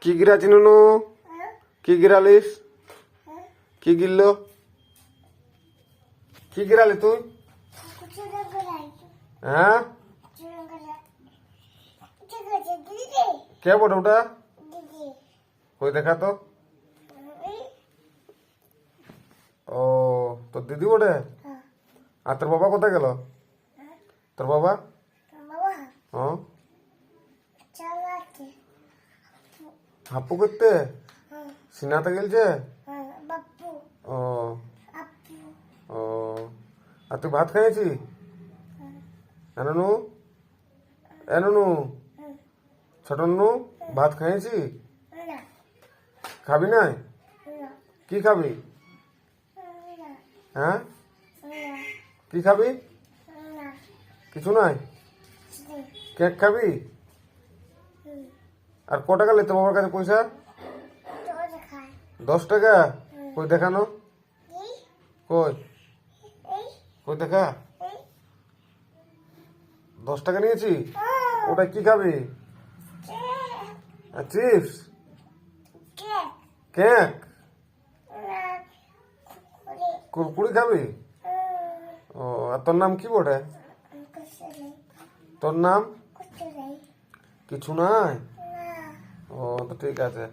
কি গিরা চিনুনু? কি গিরালিস? কি গিললো? কি গিরালি তুই? হ্যাঁ, কে বটে ওটা? কই দেখা তো। ও, তোর দিদি বটে। আর তোর বাবা কোথায় গেল? তোর বাবা? হ্যাঁ, হাপ্পু করতে সিনাতে গেলছে। ও ও, আর তুই ভাত খাইছি? এননু এননু ছোটনু, ভাত খাইছি? খাবি নাই? কি খাবি? হ্যাঁ, কি খাবি? কিছু নাই? কেক খাবি? আর ক টাকা লে তোর বাবার কাছে পয়সা? 10 টাকা? কই দেখানো, কই কই দেখা। 10 টাকা নিয়েছি। ওটা কি খাবি? চিপস? কেক? কুরকুরি খাবি? ও, আর তোর নাম কি বটে? তোর নাম কিছু নাই? ও, তো ঠিক আছে।